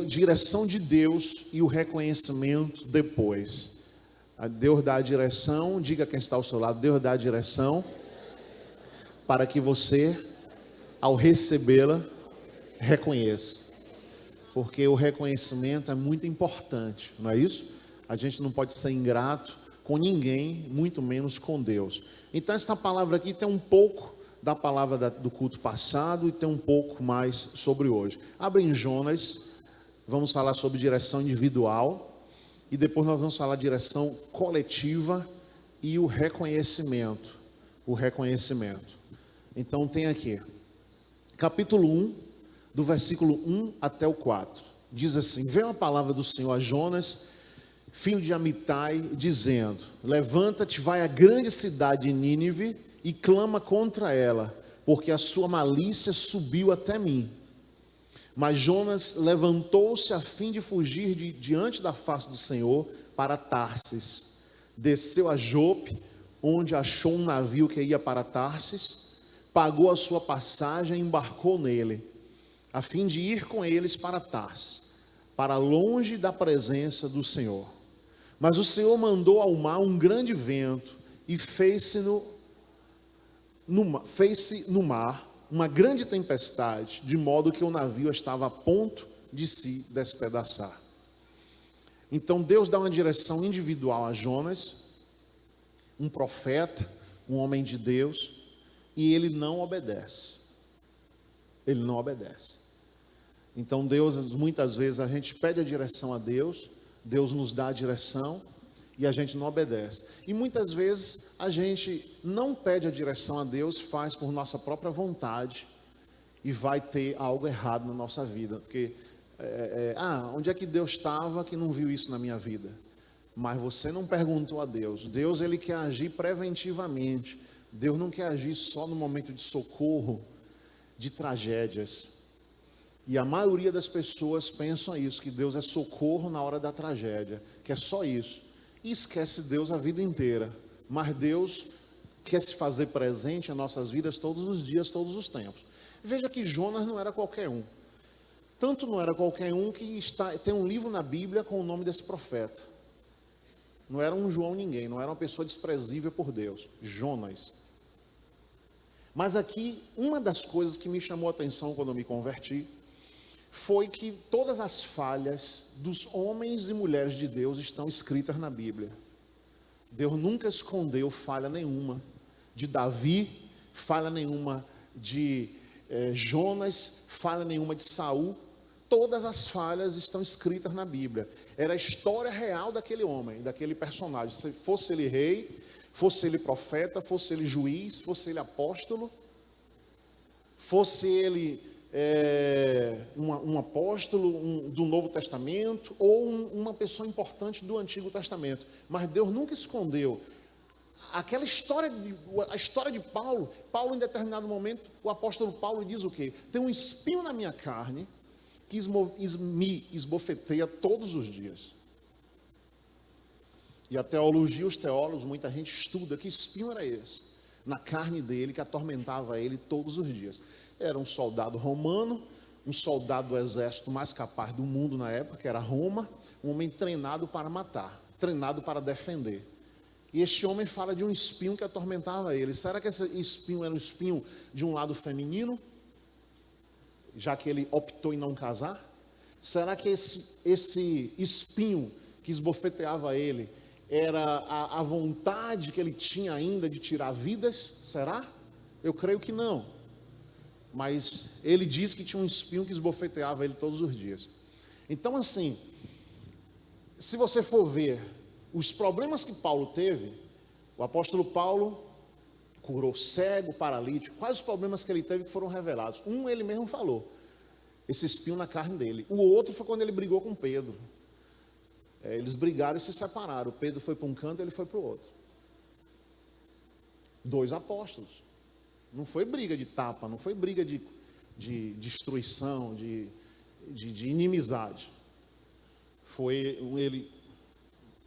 direção de Deus e o reconhecimento depois. Deus dá a direção, diga quem está ao seu lado, Deus dá a direção para que você, ao recebê-la, reconheça. Porque o reconhecimento é muito importante, não é isso? A gente não pode ser ingrato com ninguém, muito menos com Deus. Então esta palavra aqui tem um pouco da palavra do culto passado e tem um pouco mais sobre hoje. Abre em Jonas, vamos falar sobre direção individual e depois nós vamos falar direção coletiva e o reconhecimento. O reconhecimento. Então tem aqui, capítulo 1, do versículo 1 até o 4. Diz assim: veio a palavra do Senhor a Jonas, filho de Amitai, dizendo: levanta-te, vai à grande cidade de Nínive e clama contra ela, porque a sua malícia subiu até mim. Mas Jonas levantou-se a fim de fugir diante da face do Senhor para Tarsis. Desceu a Jope, onde achou um navio que ia para Tarsis, pagou a sua passagem e embarcou nele, a fim de ir com eles para Tarsis, para longe da presença do Senhor. Mas o Senhor mandou ao mar um grande vento e fez-se no mar uma grande tempestade, de modo que o navio estava a ponto de se despedaçar. Então Deus dá uma direção individual a Jonas, um profeta, um homem de Deus, e ele não obedece. Ele não obedece. Então Deus, muitas vezes a gente pede a direção a Deus, Deus nos dá a direção e a gente não obedece. E muitas vezes a gente não pede a direção a Deus, faz por nossa própria vontade e vai ter algo errado na nossa vida. Porque, onde é que Deus estava que não viu isso na minha vida? Mas você não perguntou a Deus. Deus, ele quer agir preventivamente. Deus não quer agir só no momento de socorro, de tragédias. E a maioria das pessoas pensam isso, que Deus é socorro na hora da tragédia, que é só isso. E esquece Deus a vida inteira. Mas Deus quer se fazer presente em nossas vidas todos os dias, todos os tempos. Veja que Jonas não era qualquer um. Tanto não era qualquer um que tem um livro na Bíblia com o nome desse profeta. Não era um João ninguém, não era uma pessoa desprezível por Deus. Jonas. Mas aqui, uma das coisas que me chamou a atenção quando eu me converti, foi que todas as falhas dos homens e mulheres de Deus estão escritas na Bíblia. Deus nunca escondeu falha nenhuma de Davi, falha nenhuma de Jonas, falha nenhuma de Saul. Todas as falhas estão escritas na Bíblia. Era a história real daquele homem, daquele personagem. Se fosse ele rei, fosse ele profeta, fosse ele juiz, fosse ele apóstolo, fosse ele um apóstolo do Novo Testamento ou uma pessoa importante do Antigo Testamento. Mas Deus nunca escondeu. Aquela história, a história de Paulo, em determinado momento, o apóstolo Paulo diz o quê? Tem um espinho na minha carne que me esbofeteia todos os dias. E a teologia, os teólogos, muita gente estuda que espinho era esse, na carne dele, que atormentava ele todos os dias. Era um soldado romano, um soldado do exército mais capaz do mundo na época, que era Roma, um homem treinado para matar, treinado para defender. E este homem fala de um espinho que atormentava ele. Será que esse espinho era um espinho de um lado feminino, já que ele optou em não casar? Será que esse espinho que esbofeteava ele era a vontade que ele tinha ainda de tirar vidas? Será? Eu creio que não. Mas ele diz que tinha um espinho que esbofeteava ele todos os dias. Então, assim, se você for ver os problemas que Paulo teve, o apóstolo Paulo curou cego, paralítico. Quais os problemas que ele teve que foram revelados? Um, ele mesmo falou, esse espinho na carne dele. O outro foi quando ele brigou com Pedro. Eles brigaram e se separaram. Pedro foi para um canto, ele foi para o outro. 2 apóstolos. Não foi briga de tapa, não foi briga de destruição, de inimizade.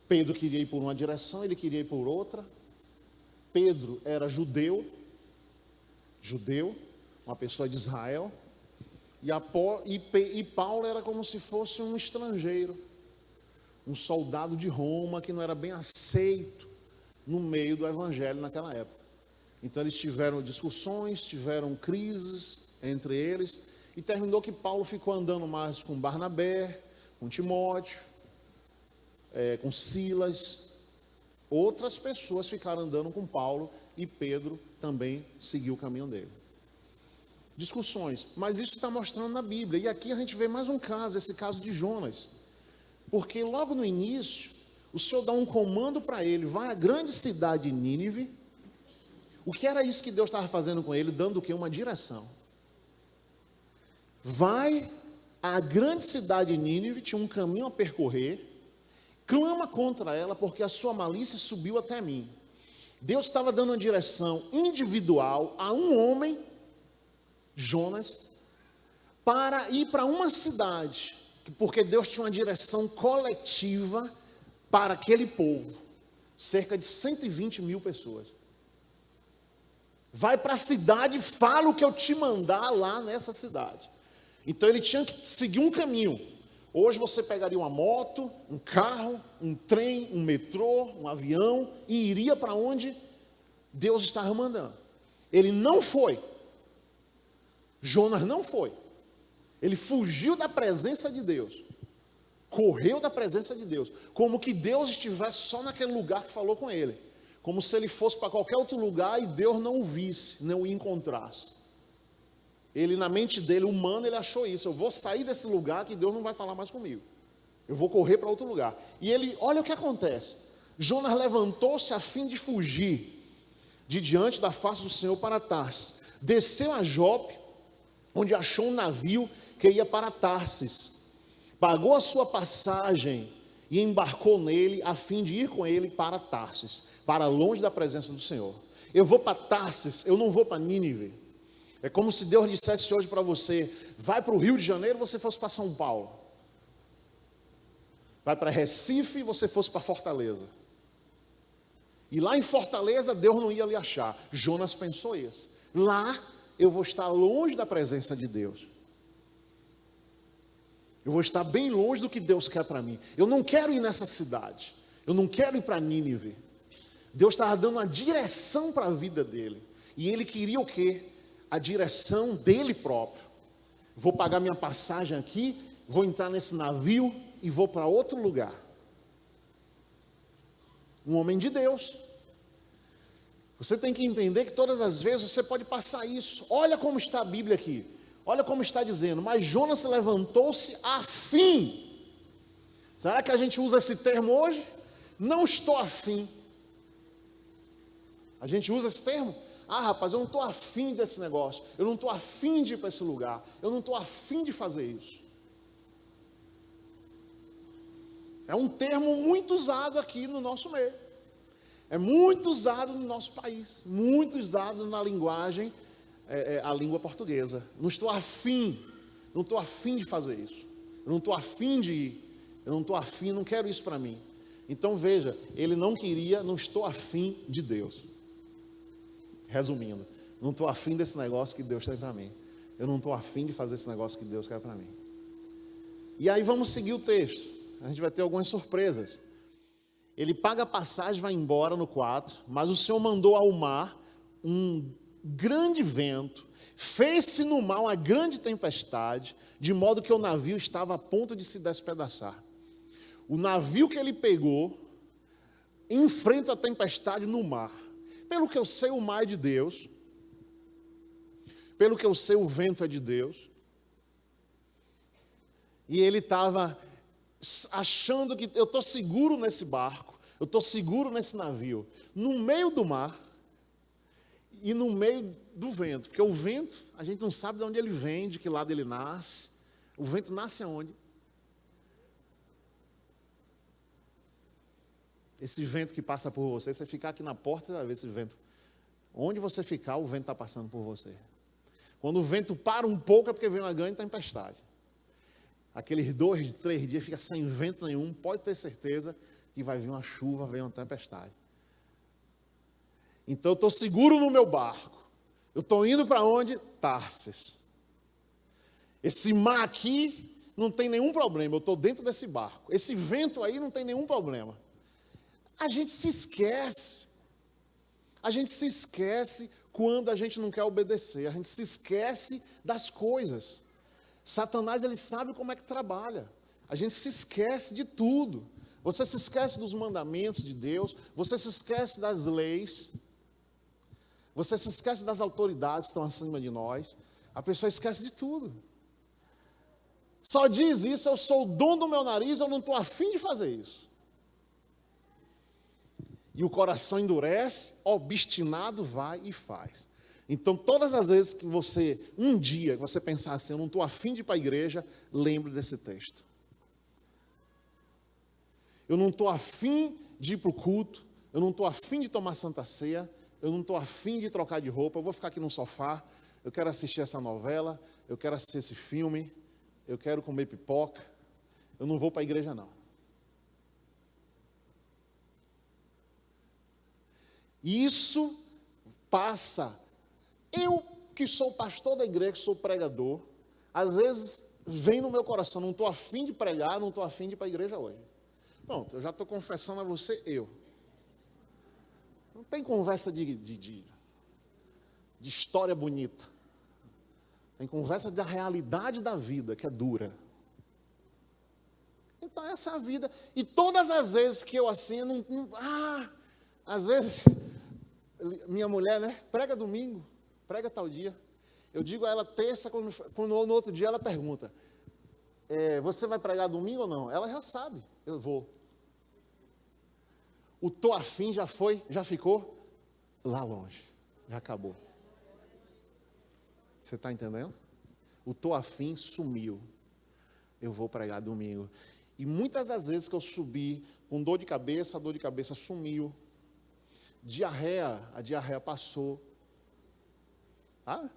Pedro queria ir por uma direção, ele queria ir por outra. Pedro era judeu, uma pessoa de Israel. E Paulo era como se fosse um estrangeiro, um soldado de Roma que não era bem aceito no meio do evangelho naquela época. Então eles tiveram discussões, tiveram crises entre eles, e terminou que Paulo ficou andando mais com Barnabé, com Timóteo, com Silas. Outras pessoas ficaram andando com Paulo, e Pedro também seguiu o caminho dele. Discussões, mas isso está mostrando na Bíblia. E aqui a gente vê mais um caso, esse caso de Jonas. Porque logo no início, o Senhor dá um comando para ele: vai à grande cidade de Nínive. O que era isso que Deus estava fazendo com ele? Dando o quê? Uma direção. Vai à grande cidade de Nínive, tinha um caminho a percorrer, clama contra ela, porque a sua malícia subiu até mim. Deus estava dando uma direção individual a um homem, Jonas, para ir para uma cidade, porque Deus tinha uma direção coletiva para aquele povo, cerca de 120 mil pessoas. Vai para a cidade e fala o que eu te mandar lá nessa cidade. Então ele tinha que seguir um caminho. Hoje você pegaria uma moto, um carro, um trem, um metrô, um avião, e iria para onde Deus estava mandando. Ele não foi. Jonas não foi. Ele fugiu da presença de Deus. Correu da presença de Deus. Como que Deus estivesse só naquele lugar que falou com ele. Como se ele fosse para qualquer outro lugar e Deus não o visse, não o encontrasse. Ele, na mente dele, humano, ele achou isso: eu vou sair desse lugar que Deus não vai falar mais comigo. Eu vou correr para outro lugar. E ele, olha o que acontece. Jonas levantou-se a fim de fugir de diante da face do Senhor para Tarsis. Desceu a Jope, onde achou um navio que ia para Tarsis. Pagou a sua passagem e embarcou nele, a fim de ir com ele para Tarsis, para longe da presença do Senhor. Eu vou para Tarsis, eu não vou para Nínive. É como se Deus dissesse hoje para você: vai para o Rio de Janeiro, você fosse para São Paulo. Vai para Recife, você fosse para Fortaleza. E lá em Fortaleza, Deus não ia lhe achar. Jonas pensou isso. Lá eu vou estar longe da presença de Deus. Eu vou estar bem longe do que Deus quer para mim. Eu não quero ir nessa cidade. Eu não quero ir para Nínive. Deus estava dando uma direção para a vida dele. E ele queria o quê? A direção dele próprio. Vou pagar minha passagem aqui, vou entrar nesse navio e vou para outro lugar. Um homem de Deus. Você tem que entender que todas as vezes você pode passar isso. Olha como está a Bíblia aqui. Olha como está dizendo: mas Jonas levantou-se a fim. Será que a gente usa esse termo hoje? Não estou afim. A gente usa esse termo? Ah, rapaz, eu não estou afim desse negócio. Eu não estou afim de ir para esse lugar. Eu não estou afim de fazer isso. É um termo muito usado aqui no nosso meio. É muito usado no nosso país. Muito usado na linguagem, a língua portuguesa. Não estou afim. Não estou afim de fazer isso. Eu não estou afim de ir. Eu não estou afim, não quero isso para mim. Então veja, ele não queria, não estou afim de Deus. Resumindo, não estou afim desse negócio que Deus tem para mim. Eu não estou afim de fazer esse negócio que Deus quer para mim. E aí vamos seguir o texto. A gente vai ter algumas surpresas. Ele paga a passagem, vai embora no 4, mas o Senhor mandou ao mar um grande vento, fez-se no mar uma grande tempestade, de modo que o navio estava a ponto de se despedaçar. O navio que ele pegou enfrenta a tempestade no mar. Pelo que eu sei, o mar é de Deus. Pelo que eu sei, o vento é de Deus. E ele estava achando que eu estou seguro nesse barco, eu estou seguro nesse navio, no meio do mar e no meio do vento. Porque o vento, a gente não sabe de onde ele vem, de que lado ele nasce. O vento nasce aonde? Esse vento que passa por você, você ficar aqui na porta, vai ver esse vento. Onde você ficar, o vento está passando por você. Quando o vento para um pouco, é porque vem uma grande tempestade. Aqueles 2, 3 dias fica sem vento nenhum, pode ter certeza que vai vir uma chuva, vem uma tempestade. Então eu estou seguro no meu barco. Eu estou indo para onde? Tarsis. Esse mar aqui não tem nenhum problema, eu estou dentro desse barco. Esse vento aí não tem nenhum problema. A gente se esquece. A gente se esquece quando a gente não quer obedecer. A gente se esquece das coisas. Satanás, ele sabe como é que trabalha. A gente se esquece de tudo. Você se esquece dos mandamentos de Deus. Você se esquece das leis. Você se esquece das autoridades que estão acima de nós. A pessoa esquece de tudo. Só diz isso, eu sou o dono do meu nariz, eu não estou afim de fazer isso. E o coração endurece, obstinado vai e faz. Então, todas as vezes que você, um dia, que você pensar assim, eu não estou afim de ir para a igreja, lembre desse texto. Eu não estou afim de ir para o culto, eu não estou afim de tomar Santa Ceia, eu não estou afim de trocar de roupa, eu vou ficar aqui no sofá, eu quero assistir essa novela, eu quero assistir esse filme, eu quero comer pipoca, eu não vou para a igreja não. Isso passa. Eu que sou pastor da igreja, que sou pregador, às vezes vem no meu coração, não estou afim de pregar, não estou afim de ir para a igreja hoje. Pronto, eu já estou confessando a você, eu. Não tem conversa de história bonita. Tem conversa da realidade da vida, que é dura. Então essa é a vida. E todas as vezes que eu assim, às vezes, minha mulher, né, prega domingo, prega tal dia. Eu digo a ela terça, quando no outro dia ela pergunta, você vai pregar domingo ou não? Ela já sabe, eu vou. O tô afim já ficou lá longe, já acabou. Você está entendendo? O tô afim sumiu. Eu vou pregar domingo. E muitas das vezes que eu subi com dor de cabeça, a dor de cabeça sumiu. A diarreia passou. Ah,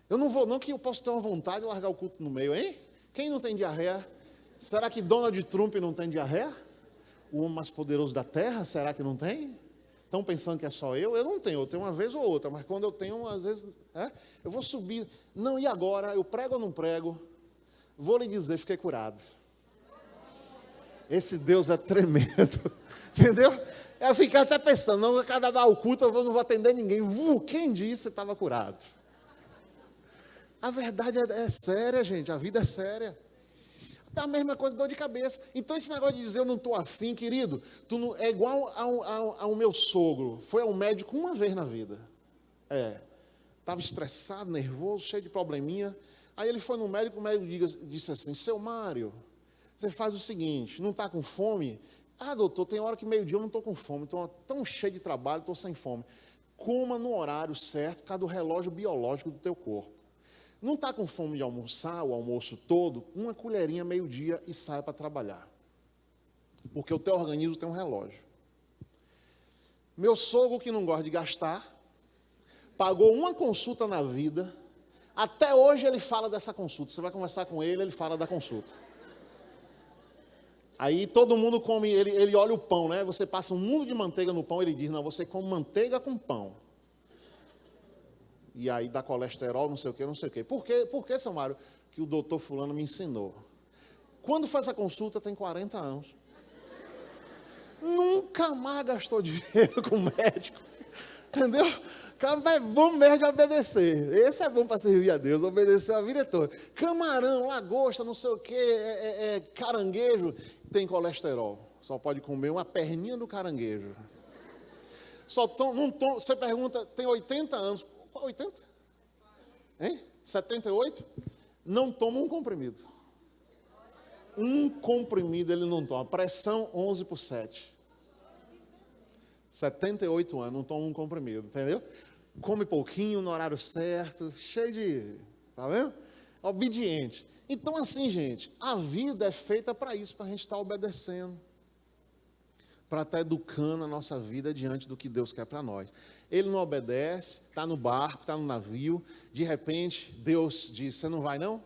eu não vou não, que eu posso ter uma vontade de largar o culto no meio, hein? Quem não tem diarreia? Será que Donald Trump não tem diarreia? O homem mais poderoso da terra, será que não tem? Estão pensando que é só eu? Eu não tenho, eu tenho uma vez ou outra, mas quando eu tenho, às vezes, eu vou subir. Não, e agora? Eu prego ou não prego? Vou lhe dizer, fiquei curado. Esse Deus é tremendo, entendeu? Eu fiquei até pensando, não, cada dar o culto eu não vou atender ninguém. Quem disse que estava curado? A verdade é séria, gente, a vida é séria. É a mesma coisa, dor de cabeça. Então esse negócio de dizer eu não estou afim, querido, é igual ao meu sogro. Foi ao médico uma vez na vida. Estava estressado, nervoso, cheio de probleminha. Aí ele foi no médico, o médico disse assim, seu Mário, você faz o seguinte, não está com fome? Ah, doutor, tem hora que meio-dia eu não estou com fome, estou tão cheio de trabalho, estou sem fome. Coma no horário certo, por causa do relógio biológico do teu corpo. Não está com fome de almoçar, o almoço todo, uma colherinha meio-dia e sai para trabalhar. Porque o teu organismo tem um relógio. Meu sogro, que não gosta de gastar, pagou uma consulta na vida, até hoje ele fala dessa consulta. Você vai conversar com ele, ele fala da consulta. Aí todo mundo come, ele olha o pão, né? Você passa um mundo de manteiga no pão, ele diz, não, você come manteiga com pão. E aí dá colesterol, não sei o quê, não sei o quê. Por quê, seu Mário? Que o doutor fulano me ensinou. Quando faz a consulta, tem 40 anos. Nunca mais gastou dinheiro com médico. Entendeu? Cara, é bom mesmo de obedecer. Esse é bom para servir a Deus, obedecer a vida toda. Camarão, lagosta, não sei o quê, caranguejo, tem colesterol. Só pode comer uma perninha do caranguejo. Você pergunta, tem 80 anos. 80? Hein? 78? Não toma um comprimido. Um comprimido ele não toma. Pressão 11/7. 78 anos, não toma um comprimido, entendeu? Come pouquinho no horário certo, cheio de, tá vendo? Obediente. Então assim, gente, a vida é feita para isso, para a gente estar obedecendo. Para estar educando a nossa vida diante do que Deus quer para nós. Ele não obedece, está no barco, está no navio, de repente Deus diz, você não vai não?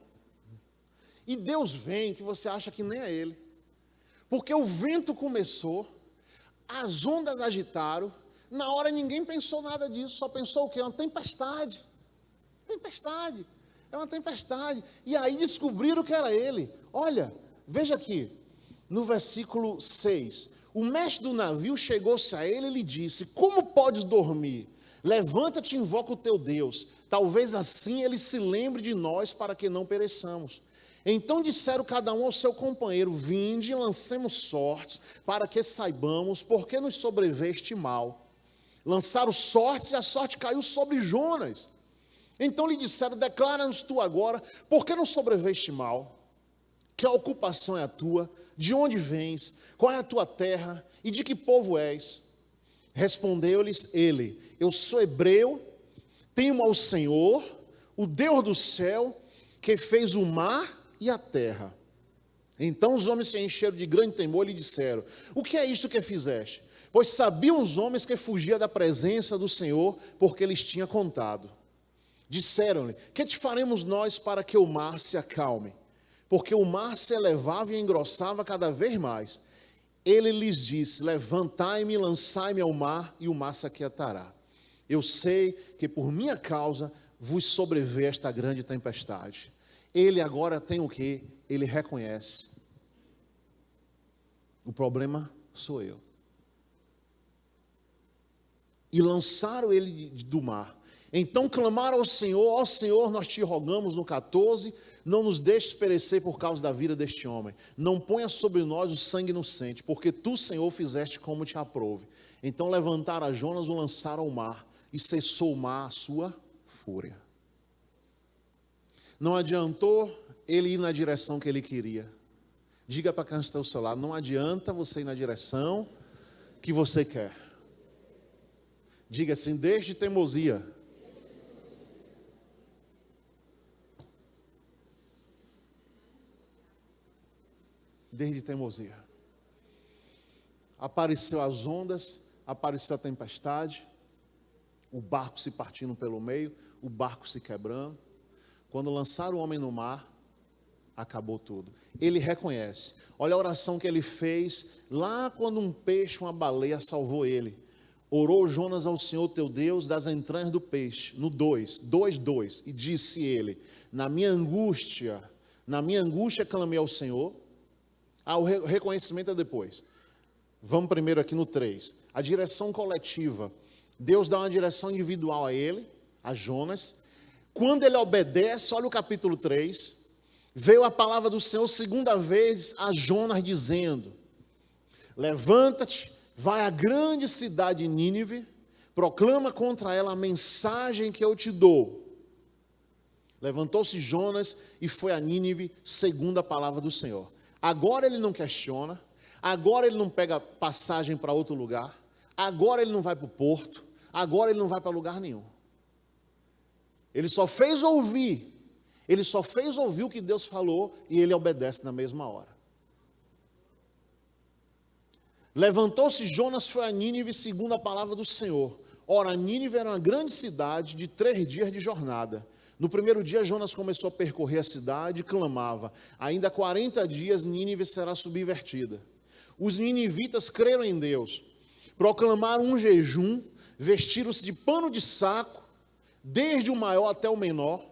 E Deus vem que você acha que nem é Ele. Porque o vento começou, as ondas agitaram, na hora ninguém pensou nada disso, só pensou o quê? Uma tempestade. Tempestade. é uma tempestade. E aí descobriram que era ele. Olha, veja aqui, no versículo 6. O mestre do navio chegou-se a ele e lhe disse: como podes dormir? Levanta-te e invoca o teu Deus. Talvez assim ele se lembre de nós para que não pereçamos. Então disseram cada um ao seu companheiro: vinde e lancemos sortes, para que saibamos por que nos sobreveio este mal. Lançaram sortes e a sorte caiu sobre Jonas. Então lhe disseram: declara-nos tu agora, por que nos sobreveio este mal? Que ocupação é a tua? De onde vens? Qual é a tua terra? E de que povo és? Respondeu-lhes ele: eu sou hebreu, temo ao Senhor, o Deus do céu, que fez o mar e a terra. Então os homens se encheram de grande temor e lhe disseram: o que é isto que fizeste? Pois sabiam os homens que fugia da presença do Senhor, porque lhes tinha contado. Disseram-lhe: que te faremos nós para que o mar se acalme? Porque o mar se elevava e engrossava cada vez mais. Ele lhes disse: levantai-me e lançai-me ao mar, e o mar se aquietará. Eu sei que por minha causa vos sobreveio esta grande tempestade. Ele agora tem o quê? Ele reconhece: o problema sou eu. E lançaram ele do mar. Então clamaram ao Senhor: ó Senhor, nós te rogamos, no 14, não nos deixes perecer por causa da vida deste homem. Não ponha sobre nós o sangue inocente, porque tu, Senhor, fizeste como te aprouve. Então levantaram a Jonas, o lançaram ao mar, e cessou o mar a sua fúria. Não adiantou ele ir na direção que ele queria. Diga para quem está ao seu lado: não adianta você ir na direção que você quer. Diga assim: deixe de teimosia. Desde teimosia. Apareceu as ondas, apareceu a tempestade, o barco se partindo pelo meio, o barco se quebrando. Quando lançaram o homem no mar, acabou tudo. Ele reconhece. Olha a oração que ele fez lá quando um peixe, uma baleia salvou ele. Orou Jonas ao Senhor teu Deus das entranhas do peixe, no 2:2, e disse ele: na minha angústia clamei ao Senhor. O reconhecimento é depois. Vamos primeiro aqui no 3. A direção coletiva. Deus dá uma direção individual a ele, a Jonas. Quando ele obedece, olha o capítulo 3. Veio a palavra do Senhor segunda vez a Jonas dizendo: levanta-te, vai à grande cidade de Nínive, proclama contra ela a mensagem que eu te dou. Levantou-se Jonas e foi a Nínive, segundo a palavra do Senhor. Agora ele não questiona, agora ele não pega passagem para outro lugar, agora ele não vai para o porto, agora ele não vai para lugar nenhum. Ele só fez ouvir o que Deus falou e ele obedece na mesma hora. Levantou-se Jonas, foi a Nínive, segundo a palavra do Senhor. Ora, Nínive era uma grande cidade de 3 dias de jornada. No primeiro dia, Jonas começou a percorrer a cidade e clamava: ainda 40 dias Nínive será subvertida. Os ninivitas creram em Deus, proclamaram um jejum, vestiram-se de pano de saco, desde o maior até o menor.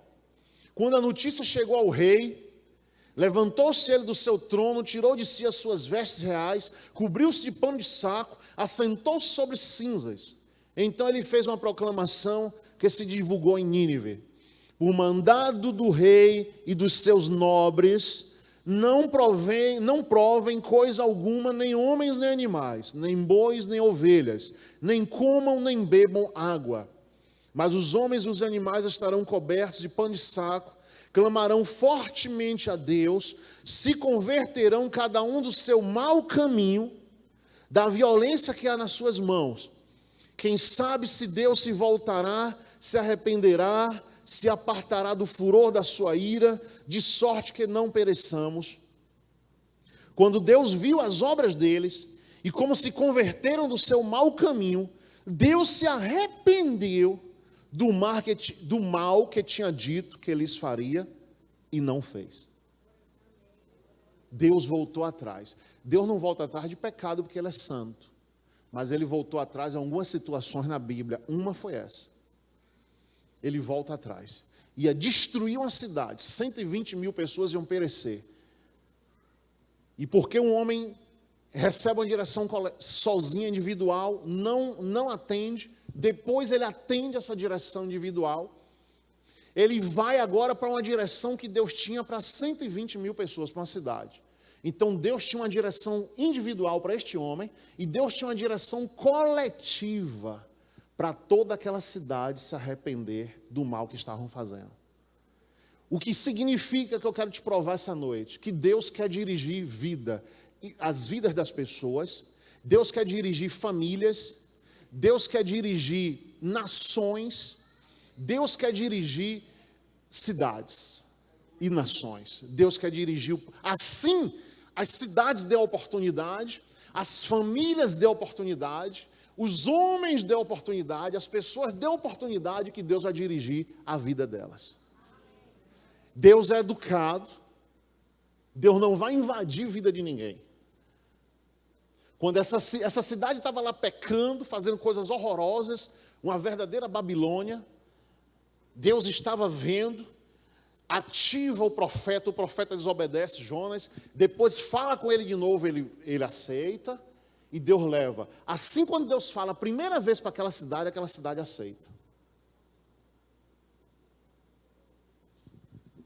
Quando a notícia chegou ao rei, levantou-se ele do seu trono, tirou de si as suas vestes reais, cobriu-se de pano de saco, assentou-se sobre cinzas. Então ele fez uma proclamação que se divulgou em Nínive: por mandado do rei e dos seus nobres, não provem coisa alguma, nem homens nem animais, nem bois nem ovelhas, nem comam nem bebam água. Mas os homens e os animais estarão cobertos de pano de saco, clamarão fortemente a Deus, se converterão cada um do seu mau caminho, da violência que há nas suas mãos. Quem sabe se Deus se voltará, se arrependerá, se apartará do furor da sua ira, de sorte que não pereçamos. Quando Deus viu as obras deles, e como se converteram do seu mau caminho, Deus se arrependeu do mal que tinha dito que lhes faria, e não fez. Deus voltou atrás. Deus não volta atrás de pecado porque Ele é santo, mas Ele voltou atrás em algumas situações na Bíblia. Uma foi essa. Ele volta atrás. ia destruir uma cidade, 120 mil pessoas iam perecer. E porque um homem recebe uma direção sozinha, individual, não atende, depois ele atende essa direção individual, ele vai agora para uma direção que Deus tinha para 120 mil pessoas, para uma cidade. Então Deus tinha uma direção individual para este homem, e Deus tinha uma direção coletiva para toda aquela cidade se arrepender do mal que estavam fazendo. O que significa que eu quero te provar essa noite, que Deus quer dirigir as vidas das pessoas, Deus quer dirigir famílias, Deus quer dirigir nações, Deus quer dirigir cidades e nações. Deus quer dirigir, assim, as cidades dê oportunidade, as famílias dê oportunidade, os homens dê oportunidade, as pessoas dê oportunidade que Deus vai dirigir a vida delas. Deus é educado, Deus não vai invadir a vida de ninguém. Quando essa cidade estava lá pecando, fazendo coisas horrorosas, uma verdadeira Babilônia, Deus estava vendo, ativa o profeta desobedece Jonas, depois fala com ele de novo, ele aceita, e Deus leva. Assim, quando Deus fala a primeira vez para aquela cidade aceita.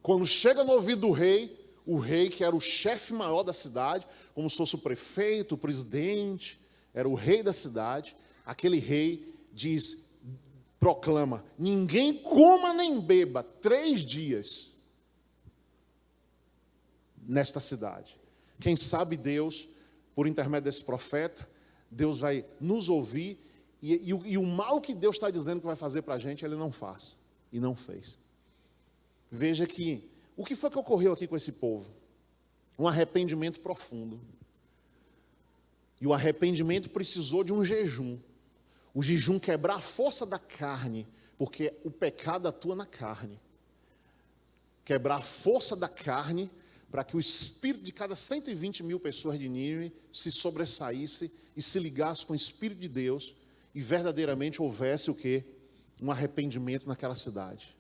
Quando chega no ouvido do rei, o rei que era o chefe maior da cidade, como se fosse o prefeito, o presidente, era o rei da cidade, aquele rei proclama, ninguém coma nem beba 3 dias nesta cidade. Quem sabe Deus, por intermédio desse profeta, Deus vai nos ouvir, e o mal que Deus está dizendo que vai fazer para a gente, Ele não faz, e não fez. Veja que, o que foi que ocorreu aqui com esse povo? Um arrependimento profundo. E o arrependimento precisou de um jejum. O jejum quebrar a força da carne, porque o pecado atua na carne. Quebrar a força da carne, para que o espírito de cada 120 mil pessoas de Nínive se sobressaísse e se ligasse com o Espírito de Deus, e verdadeiramente houvesse o quê? Um arrependimento naquela cidade.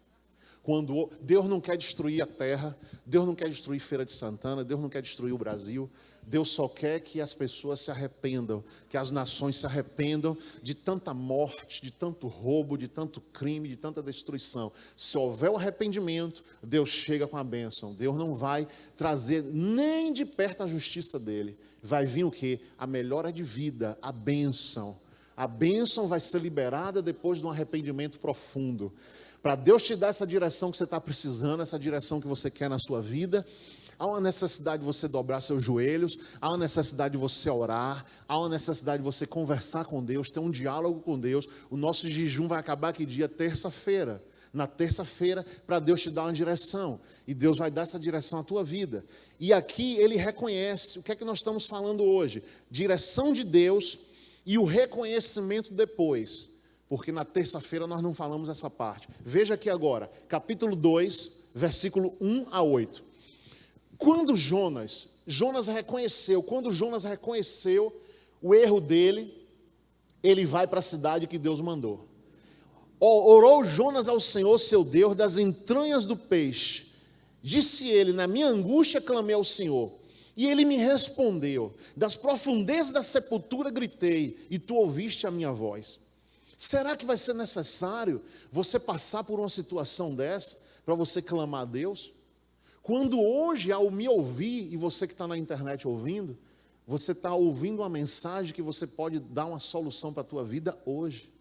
Quando Deus não quer destruir a terra, Deus não quer destruir Feira de Santana, Deus não quer destruir o Brasil, Deus só quer que as pessoas se arrependam, que as nações se arrependam de tanta morte, de tanto roubo, de tanto crime, de tanta destruição. Se houver o arrependimento, Deus chega com a bênção. Deus não vai trazer nem de perto a justiça dele. Vai vir o quê? A melhora de vida, a bênção. A bênção vai ser liberada depois de um arrependimento profundo. Para Deus te dar essa direção que você está precisando, essa direção que você quer na sua vida, há uma necessidade de você dobrar seus joelhos, há uma necessidade de você orar, há uma necessidade de você conversar com Deus, ter um diálogo com Deus. O nosso jejum vai acabar que dia? Terça-feira. Na terça-feira, para Deus te dar uma direção. E Deus vai dar essa direção à tua vida. E aqui ele reconhece, o que é que nós estamos falando hoje? Direção de Deus e o reconhecimento depois. Porque na terça-feira nós não falamos essa parte. Veja aqui agora, capítulo 2, versículo 1 a 8. Quando Jonas reconheceu o erro dele, ele vai para a cidade que Deus mandou. Orou Jonas ao Senhor, seu Deus, das entranhas do peixe. Disse ele, na minha angústia clamei ao Senhor, e ele me respondeu. Das profundezas da sepultura gritei, e tu ouviste a minha voz. Será que vai ser necessário você passar por uma situação dessa para você clamar a Deus? Quando hoje, ao me ouvir, e você que está na internet ouvindo, você está ouvindo uma mensagem que você pode dar uma solução para a tua vida hoje.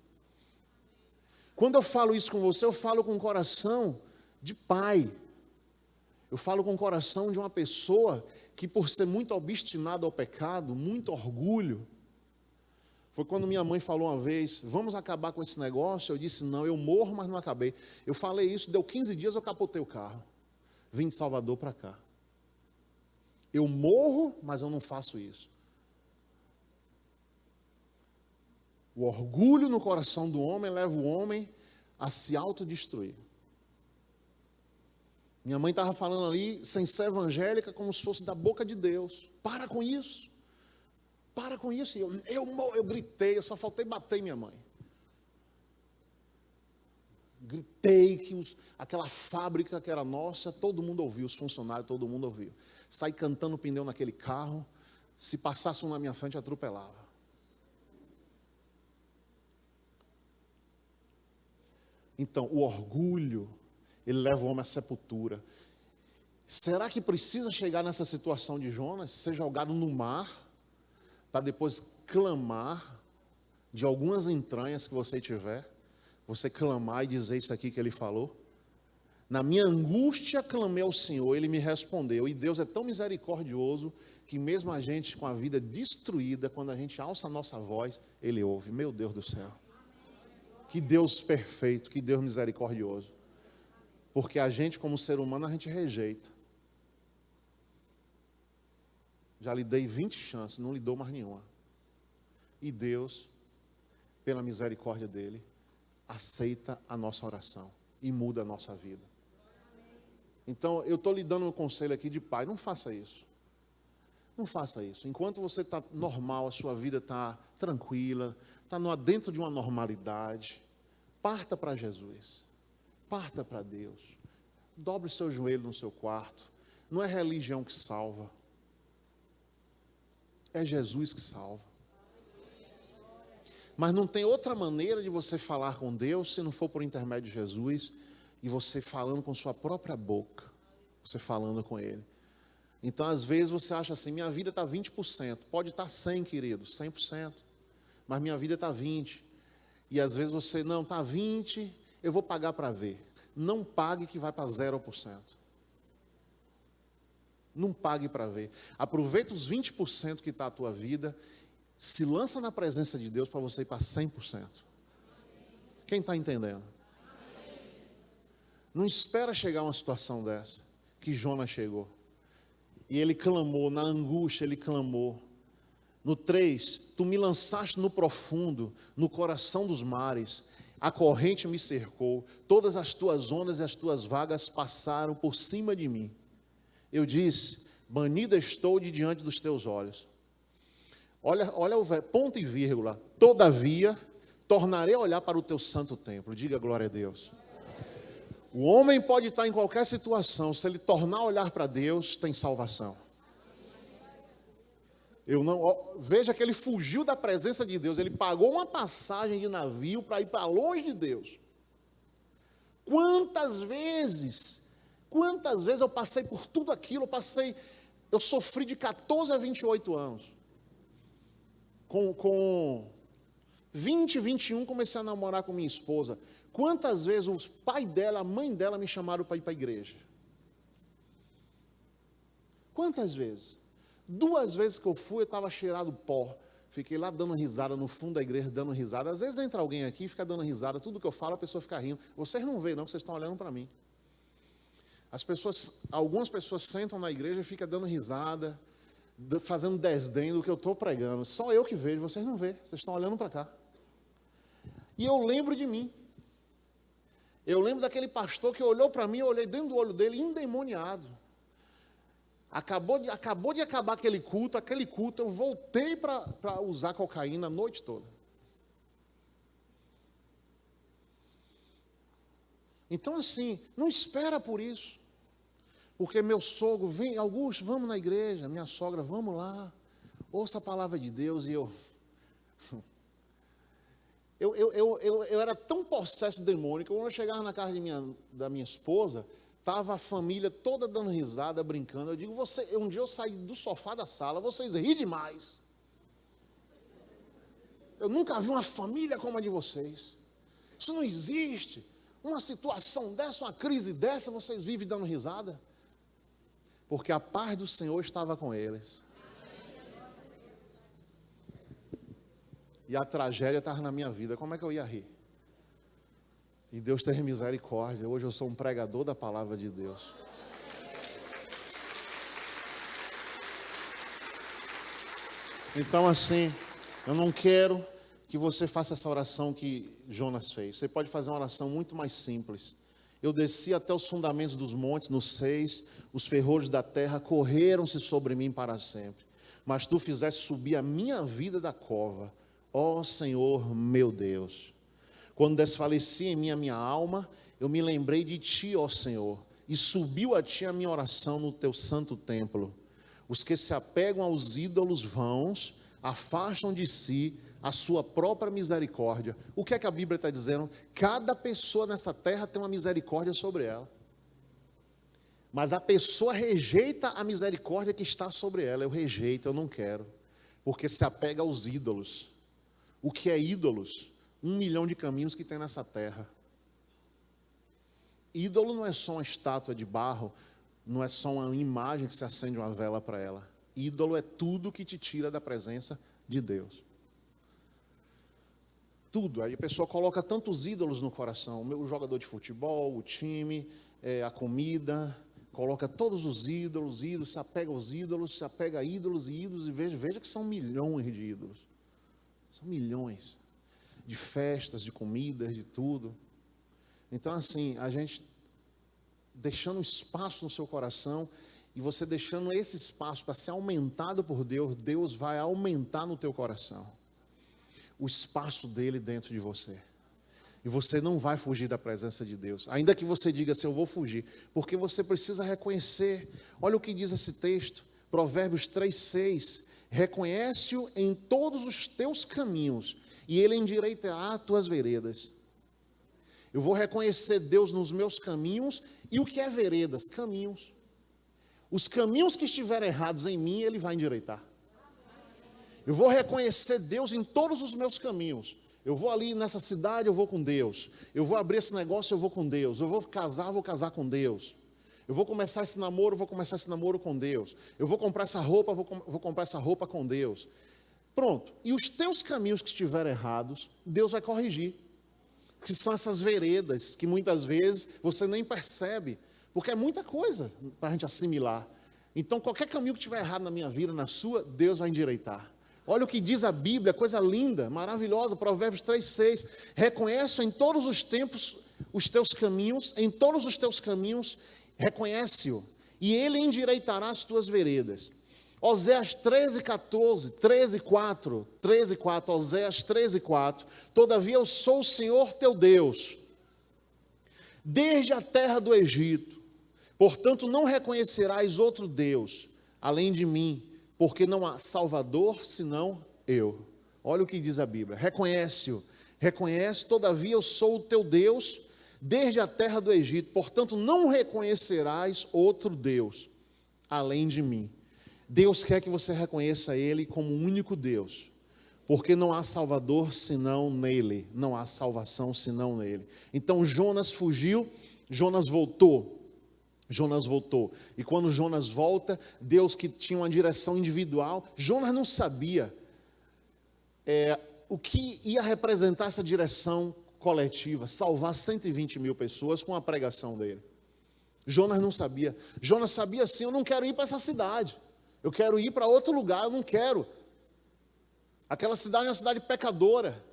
Quando eu falo isso com você, eu falo com o coração de pai. Eu falo com o coração de uma pessoa que, por ser muito obstinada ao pecado, muito orgulho, foi quando minha mãe falou uma vez, vamos acabar com esse negócio? Eu disse, não, eu morro, mas não acabei. Eu falei isso, deu 15 dias, eu capotei o carro. Vim de Salvador para cá. Eu morro, mas eu não faço isso. O orgulho no coração do homem leva o homem a se autodestruir. Minha mãe estava falando ali, sem ser evangélica, como se fosse da boca de Deus. Para com isso. Para com isso. Eu gritei, eu só faltei bater em minha mãe. Gritei que aquela fábrica que era nossa, todo mundo ouviu, os funcionários, todo mundo ouviu. Saí cantando pneu naquele carro, se passasse um na minha frente, atropelava. Então, o orgulho, ele leva o homem à sepultura. Será que precisa chegar nessa situação de Jonas, ser jogado no mar, para depois clamar de algumas entranhas que você tiver, você clamar e dizer isso aqui que ele falou? Na minha angústia clamei ao Senhor, Ele me respondeu. E Deus é tão misericordioso que mesmo a gente com a vida destruída, quando a gente alça a nossa voz, Ele ouve. Meu Deus do céu. Que Deus perfeito, que Deus misericordioso. Porque a gente como ser humano, a gente rejeita. Já lhe dei 20 chances, não lhe dou mais nenhuma. E Deus, pela misericórdia dEle, aceita a nossa oração e muda a nossa vida. Então, eu estou lhe dando um conselho aqui de pai, não faça isso. Não faça isso. Enquanto você está normal, a sua vida está tranquila, está dentro de uma normalidade, parta para Jesus. Parta para Deus. Dobre o seu joelho no seu quarto. Não é religião que salva. É Jesus que salva. Mas não tem outra maneira de você falar com Deus se não for por intermédio de Jesus e você falando com sua própria boca, você falando com Ele. Então, às vezes você acha assim, minha vida está 20%, pode estar 100%, querido, 100%, mas minha vida está 20%. E às vezes você, não, está 20%, eu vou pagar para ver. Não pague que vai para 0%. Não pague para ver. Aproveita os 20% que está a tua vida. Se lança na presença de Deus para você ir para 100%. Quem está entendendo? Não espera chegar uma situação dessa, que Jonas chegou. E ele clamou, na angústia ele clamou. No 3, tu me lançaste no profundo, no coração dos mares. A corrente me cercou, todas as tuas ondas e as tuas vagas passaram por cima de mim. Eu disse, banido estou de diante dos teus olhos. Olha o ponto e vírgula. Todavia, tornarei a olhar para o teu santo templo. Diga glória a Deus. O homem pode estar em qualquer situação. Se ele tornar a olhar para Deus, tem salvação. Veja que ele fugiu da presença de Deus. Ele pagou uma passagem de navio para ir para longe de Deus. Quantas vezes eu passei por tudo aquilo. Eu sofri de 14 a 28 anos. Com 20, 21, comecei a namorar com minha esposa. Quantas vezes os pai dela, a mãe dela me chamaram para ir para a igreja? Quantas vezes? 2 vezes que eu fui, eu estava cheirado pó. Fiquei lá dando risada no fundo da igreja, dando risada. Às vezes entra alguém aqui e fica dando risada. Tudo que eu falo, a pessoa fica rindo. Vocês não veem, não, vocês estão olhando para mim. Algumas pessoas sentam na igreja e ficam dando risada, fazendo desdém do que eu estou pregando. Só eu que vejo, vocês não veem, vocês estão olhando para cá. E eu lembro de mim. Eu lembro daquele pastor que olhou para mim, eu olhei dentro do olho dele, endemoniado. Acabou de acabar aquele culto, eu voltei para usar cocaína a noite toda. Então assim, não espera por isso. Porque meu sogro vem, Augusto, vamos na igreja, minha sogra, vamos lá, ouça a palavra de Deus. E eu era tão possesso demônico, quando eu chegava na casa da minha esposa, estava a família toda dando risada, brincando. Eu digo, um dia eu saí do sofá da sala, vocês riem demais. Eu nunca vi uma família como a de vocês. Isso não existe. Uma situação dessa, uma crise dessa, vocês vivem dando risada. Porque a paz do Senhor estava com eles. E a tragédia estava na minha vida. Como é que eu ia rir? E Deus teve misericórdia. Hoje eu sou um pregador da palavra de Deus. Então assim, eu não quero que você faça essa oração que Jonas fez. Você pode fazer uma oração muito mais simples. Eu desci até os fundamentos dos montes, no 6, os ferrolhos da terra correram-se sobre mim para sempre. Mas tu fizeste subir a minha vida da cova, ó Senhor meu Deus. Quando desfaleci em mim a minha alma, eu me lembrei de ti, ó Senhor, e subiu a ti a minha oração no teu santo templo. Os que se apegam aos ídolos vãos, afastam de si a sua própria misericórdia. O que é que a Bíblia está dizendo? Cada pessoa nessa terra tem uma misericórdia sobre ela. Mas a pessoa rejeita a misericórdia que está sobre ela. Eu rejeito, eu não quero. Porque se apega aos ídolos. O que é ídolos? 1 milhão de caminhos que tem nessa terra. Ídolo não é só uma estátua de barro, não é só uma imagem que se acende uma vela para ela. Ídolo é tudo que te tira da presença de Deus. Tudo. Aí a pessoa coloca tantos ídolos no coração. O jogador de futebol, o time, a comida, coloca todos os ídolos, se apega aos ídolos, se apega a ídolos e veja que são milhões de ídolos. São milhões de festas, de comidas, de tudo. Então, assim, a gente deixando espaço no seu coração, e você deixando esse espaço para ser aumentado por Deus, Deus vai aumentar no teu coração o espaço dele dentro de você. E você não vai fugir da presença de Deus, ainda que você diga assim, eu vou fugir, porque você precisa reconhecer. Olha o que diz esse texto, Provérbios 3:6, reconhece-o em todos os teus caminhos, e ele endireitará as tuas veredas. Eu vou reconhecer Deus nos meus caminhos. E o que é veredas? Caminhos. Os caminhos que estiverem errados em mim, Ele vai endireitar. Eu vou reconhecer Deus em todos os meus caminhos. Eu vou ali nessa cidade, eu vou com Deus. Eu vou abrir esse negócio, eu vou com Deus. Eu vou casar com Deus. Eu vou começar esse namoro, eu vou começar esse namoro com Deus. Eu vou comprar essa roupa, vou comprar essa roupa com Deus. Pronto. E os teus caminhos que estiverem errados, Deus vai corrigir. Que são essas veredas que muitas vezes você nem percebe, porque é muita coisa para a gente assimilar. Então, qualquer caminho que estiver errado na minha vida, na sua, Deus vai endireitar. Olha o que diz a Bíblia, coisa linda, maravilhosa, Provérbios 3:6. Reconheço em todos os tempos os teus caminhos, em todos os teus caminhos, reconhece-o, e ele endireitará as tuas veredas. Oséias 13:4, Oséias 13:4, todavia eu sou o Senhor teu Deus, desde a terra do Egito, portanto não reconhecerás outro Deus, além de mim, porque não há Salvador senão eu. Olha o que diz a Bíblia, reconhece-o, todavia eu sou o teu Deus, desde a terra do Egito, portanto não reconhecerás outro Deus, além de mim. Deus quer que você reconheça Ele como o único Deus, porque não há Salvador senão nele, não há salvação senão nele. Então Jonas fugiu, Jonas voltou, e quando Jonas volta, Deus que tinha uma direção individual, Jonas não sabia o que ia representar essa direção coletiva, salvar 120 mil pessoas com a pregação dele. Jonas não sabia, Jonas sabia assim, eu não quero ir para essa cidade, eu quero ir para outro lugar, eu não quero. Aquela cidade é uma cidade pecadora.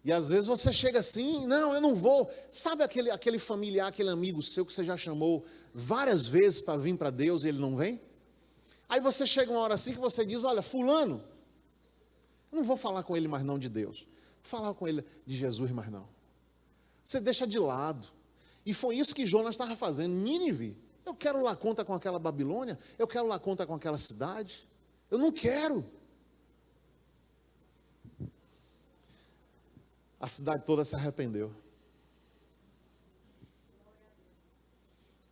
E às vezes você chega assim, não, eu não vou. Sabe aquele familiar, aquele amigo seu que você já chamou várias vezes para vir para Deus e ele não vem? Aí você chega uma hora assim que você diz, olha, fulano, eu não vou falar com ele mais não de Deus. Vou falar com ele de Jesus mais não. Você deixa de lado. E foi isso que Jonas estava fazendo. Nínive, eu quero lá conta com aquela Babilônia, eu quero lá conta com aquela cidade. Eu não quero. A cidade toda se arrependeu.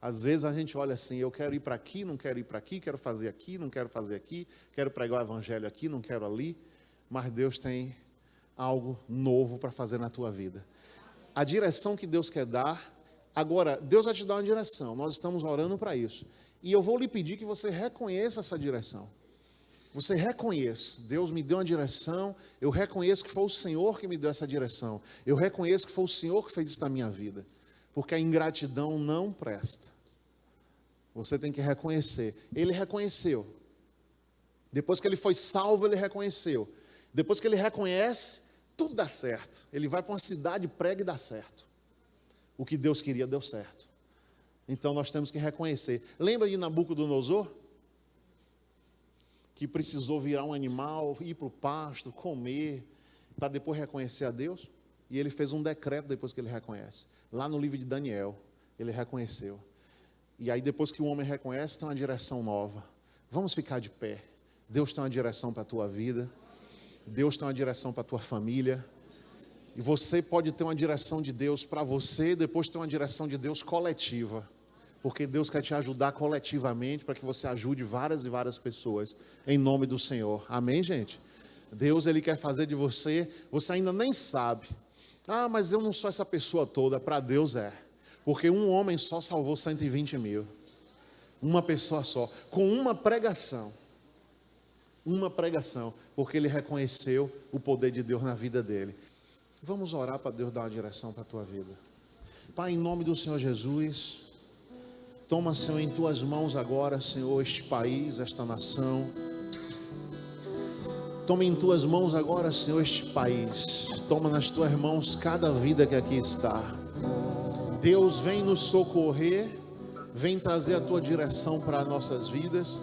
Às vezes a gente olha assim, eu quero ir para aqui, não quero ir para aqui, quero fazer aqui, não quero fazer aqui, quero pregar o evangelho aqui, não quero ali, mas Deus tem algo novo para fazer na tua vida. A direção que Deus quer dar, agora, Deus vai te dar uma direção, nós estamos orando para isso. E eu vou lhe pedir que você reconheça essa direção. Você reconheça, Deus me deu uma direção, eu reconheço que foi o Senhor que me deu essa direção. Eu reconheço que foi o Senhor que fez isso na minha vida. Porque a ingratidão não presta. Você tem que reconhecer. Ele reconheceu. Depois que ele foi salvo, ele reconheceu. Depois que ele reconhece, tudo dá certo. Ele vai para uma cidade, prega e dá certo. O que Deus queria, deu certo. Então nós temos que reconhecer. Lembra de Nabucodonosor? Que precisou virar um animal, ir para o pasto, comer, para depois reconhecer a Deus? E ele fez um decreto depois que ele reconhece. Lá no livro de Daniel, ele reconheceu. E aí depois que o homem reconhece, tem uma direção nova. Vamos ficar de pé. Deus tem uma direção para a tua vida. Deus tem uma direção para a tua família. E você pode ter uma direção de Deus para você, depois ter uma direção de Deus coletiva. Porque Deus quer te ajudar coletivamente para que você ajude várias e várias pessoas. Em nome do Senhor. Amém, gente? Deus, Ele quer fazer de você, você ainda nem sabe. Ah, mas eu não sou essa pessoa toda. Para Deus é. Porque um homem só salvou 120 mil. Uma pessoa só. Com uma pregação. Uma pregação. Porque ele reconheceu o poder de Deus na vida dele. Vamos orar para Deus dar uma direção para a tua vida. Pai, em nome do Senhor Jesus. Toma, Senhor, em tuas mãos agora, Senhor, este país, esta nação. Toma em tuas mãos agora, Senhor, este país. Toma nas tuas mãos cada vida que aqui está. Deus, vem nos socorrer. Vem trazer a tua direção para as nossas vidas.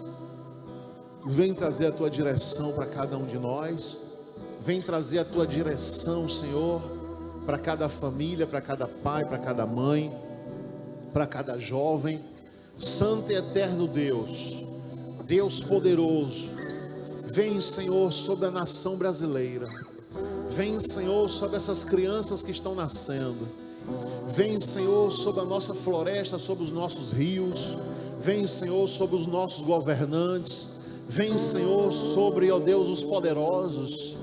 Vem trazer a tua direção para cada um de nós. Vem trazer a tua direção, Senhor, para cada família, para cada pai, para cada mãe, para cada jovem. Santo e eterno Deus, Deus poderoso, vem, Senhor, sobre a nação brasileira. Vem, Senhor, sobre essas crianças que estão nascendo. Vem, Senhor, sobre a nossa floresta, sobre os nossos rios. Vem, Senhor, sobre os nossos governantes. Vem, Senhor, sobre, ó Deus, os poderosos,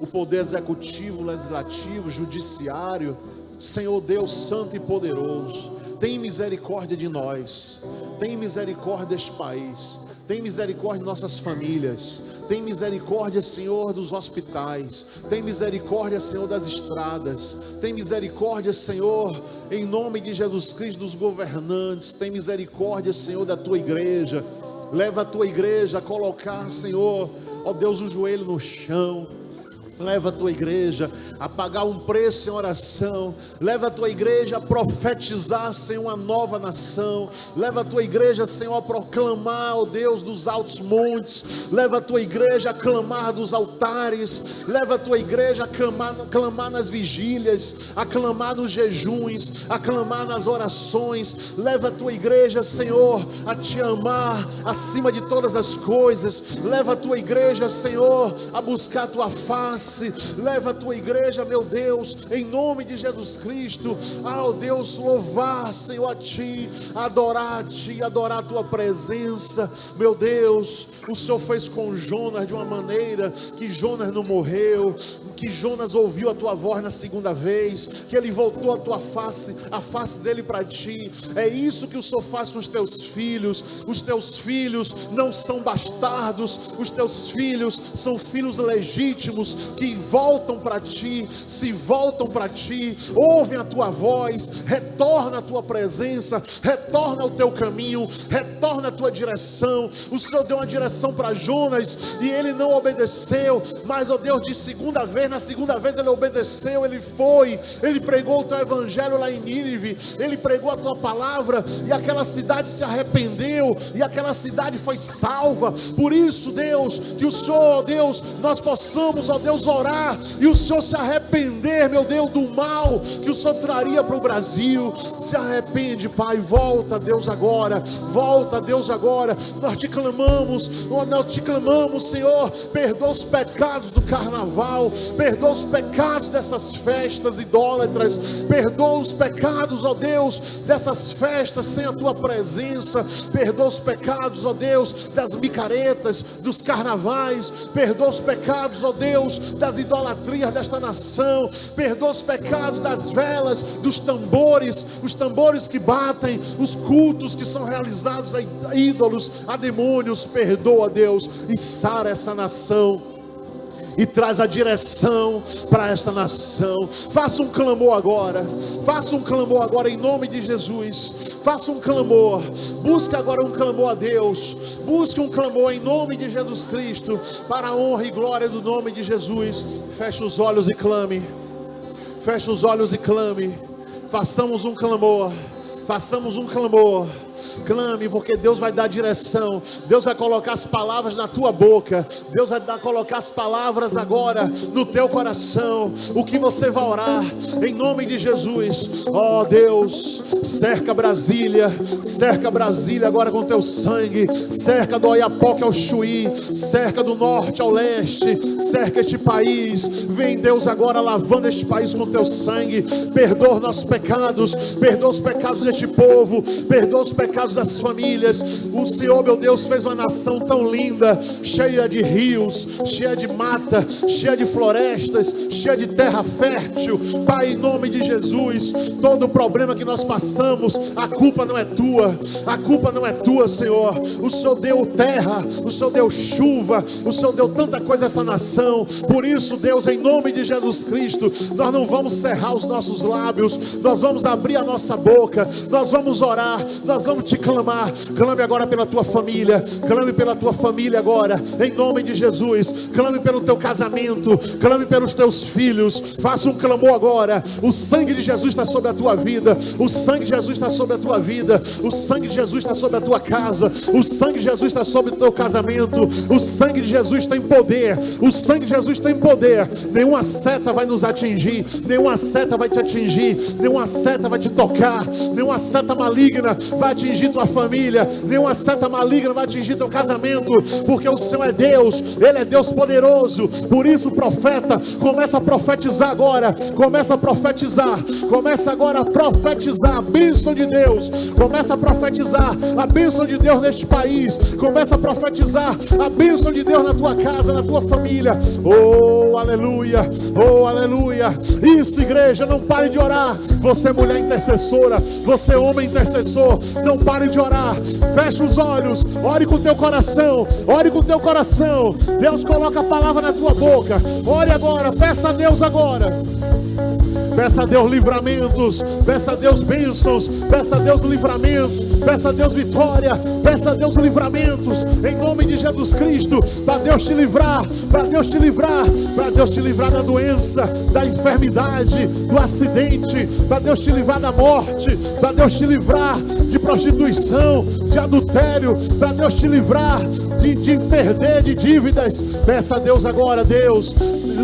o poder executivo, legislativo, judiciário. Senhor Deus santo e poderoso, tem misericórdia de nós. Tem misericórdia deste país. Tem misericórdia de nossas famílias. Tem misericórdia, Senhor, dos hospitais. Tem misericórdia, Senhor, das estradas. Tem misericórdia, Senhor, em nome de Jesus Cristo, dos governantes. Tem misericórdia, Senhor, da tua igreja. Leva a tua igreja a colocar, Senhor, ó Deus, o joelho no chão. Leva a tua igreja a pagar um preço em oração. Leva a tua igreja a profetizar, Senhor, uma nova nação. Leva a tua igreja, Senhor, a proclamar, ó Deus, dos altos montes. Leva a tua igreja a clamar dos altares. Leva a tua igreja a clamar nas vigílias, a clamar nos jejuns, a clamar nas orações. Leva a tua igreja, Senhor, a te amar acima de todas as coisas. Leva a tua igreja, Senhor, a buscar a tua face. Leva a tua igreja, meu Deus, em nome de Jesus Cristo, ó Deus, louvar, Senhor, a ti, adorar a tua presença. Meu Deus, o Senhor fez com Jonas de uma maneira que Jonas não morreu, que Jonas ouviu a tua voz na segunda vez, que ele voltou a face dele para ti. É isso que o Senhor faz com os teus filhos. Os teus filhos não são bastardos, os teus filhos são filhos legítimos, que voltam para ti, se voltam para ti, ouvem a tua voz, retorna a tua presença, retorna ao teu caminho, retorna a tua direção. O Senhor deu uma direção para Jonas e ele não obedeceu, mas, ó Deus, de segunda vez, na segunda vez ele obedeceu, ele foi, ele pregou o teu evangelho lá em Nínive, ele pregou a tua palavra e aquela cidade se arrependeu e aquela cidade foi salva. Por isso, Deus, que o Senhor, ó Deus, nós possamos, ó Deus, orar e o Senhor se arrepender, meu Deus, do mal que o Senhor traria para o Brasil. Se arrepende, Pai, volta, Deus, agora, volta, Deus, agora. Nós te clamamos, Senhor, perdoa os pecados do carnaval, perdoa os pecados dessas festas idólatras, perdoa os pecados, ó Deus, dessas festas sem a tua presença, perdoa os pecados, ó Deus, das micaretas, dos carnavais, perdoa os pecados, ó Deus, das idolatrias desta nação, perdoa os pecados das velas, dos tambores, os tambores que batem, os cultos que são realizados a ídolos, a demônios. Perdoa, Deus, e sara essa nação e traz a direção para esta nação. Faça um clamor agora, faça um clamor agora em nome de Jesus. Faça um clamor, busque agora um clamor a Deus, busque um clamor em nome de Jesus Cristo, para a honra e glória do nome de Jesus. Feche os olhos e clame, feche os olhos e clame. Façamos um clamor, façamos um clamor. Clame, porque Deus vai dar direção. Deus vai colocar as palavras na tua boca. Deus vai colocar as palavras agora no teu coração. O que você vai orar, em nome de Jesus. Ó Deus, cerca Brasília agora com teu sangue. Cerca do Oiapoque ao Chuí, cerca do norte ao leste, cerca este país. Vem Deus agora lavando este país com teu sangue. Perdoa os nossos pecados, perdoa os pecados deste povo, perdoa os pecados das famílias. O Senhor, meu Deus, fez uma nação tão linda, cheia de rios, cheia de mata, cheia de florestas, cheia de terra fértil. Pai, em nome de Jesus, todo o problema que nós passamos, a culpa não é tua, a culpa não é tua, Senhor. O Senhor deu terra, o Senhor deu chuva, o Senhor deu tanta coisa a essa nação. Por isso, Deus, em nome de Jesus Cristo, nós não vamos cerrar os nossos lábios, nós vamos abrir a nossa boca, nós vamos orar, nós vamos te clamar. Clame agora pela tua família, clame pela tua família agora, em nome de Jesus. Clame pelo teu casamento, clame pelos teus filhos. Faça um clamor agora. O sangue de Jesus está sobre a tua vida, o sangue de Jesus está sobre a tua vida, o sangue de Jesus está sobre a tua casa, o sangue de Jesus está sobre o teu casamento. O sangue de Jesus tem poder, o sangue de Jesus tem poder. Nenhuma seta vai nos atingir, nenhuma seta vai te atingir, nenhuma seta vai te tocar, nenhuma seta maligna vai atingir tua família, nenhuma seta maligna vai atingir teu casamento, porque o Senhor é Deus, Ele é Deus poderoso. Por isso, profeta, começa a profetizar agora, começa a profetizar, começa agora a profetizar a bênção de Deus, começa a profetizar a bênção de Deus neste país, começa a profetizar a bênção de Deus na tua casa, na tua família. Oh, aleluia, oh, aleluia. Isso, igreja, não pare de orar. Você, mulher intercessora, você, homem intercessor, não pare de orar. Feche os olhos, ore com o teu coração, ore com o teu coração. Deus coloca a palavra na tua boca. Ore agora, peça a Deus agora. Peça a Deus livramentos, peça a Deus bênçãos, peça a Deus livramentos, peça a Deus vitória, peça a Deus livramentos, em nome de Jesus Cristo, para Deus te livrar, para Deus te livrar, para Deus te livrar da doença, da enfermidade, do acidente, para Deus te livrar da morte, para Deus te livrar de prostituição, de adultério, para Deus te livrar de perder, de dívidas. Peça a Deus agora. Deus,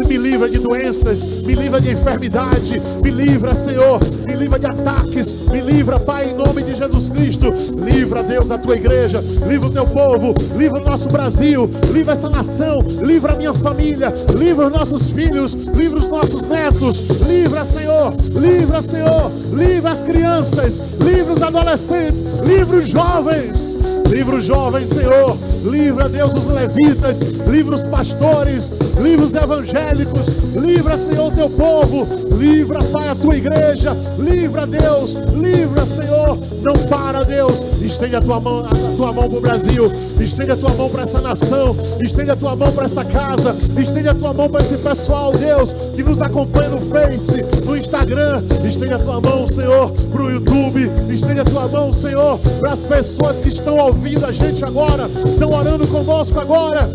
me livra de doenças, me livra de enfermidade, me livra, Senhor, me livra de ataques, me livra, Pai, em nome de Jesus Cristo. Livra, Deus, a tua igreja, livra o teu povo, livra o nosso Brasil, livra esta nação, livra a minha família, livra os nossos filhos, livra os nossos netos, livra, Senhor, livra, Senhor, livra as crianças, livra os adolescentes, livra os jovens. Livra os jovens, Senhor. Livra, Deus, os levitas. Livra os pastores. Livra os evangélicos. Livra, Senhor, o teu povo. Livra, Pai, a tua igreja. Livra, Deus. Livra, Senhor. Não para, Deus. Estende a tua mão para o Brasil. Estende a tua mão para essa nação. Estende a tua mão para esta casa. Estende a tua mão para esse pessoal, Deus, que nos acompanha no Face, no Instagram. Estende a tua mão, Senhor, para o YouTube. Estende a tua mão, Senhor, para as pessoas que estão ouvindo a gente agora, estão orando conosco agora.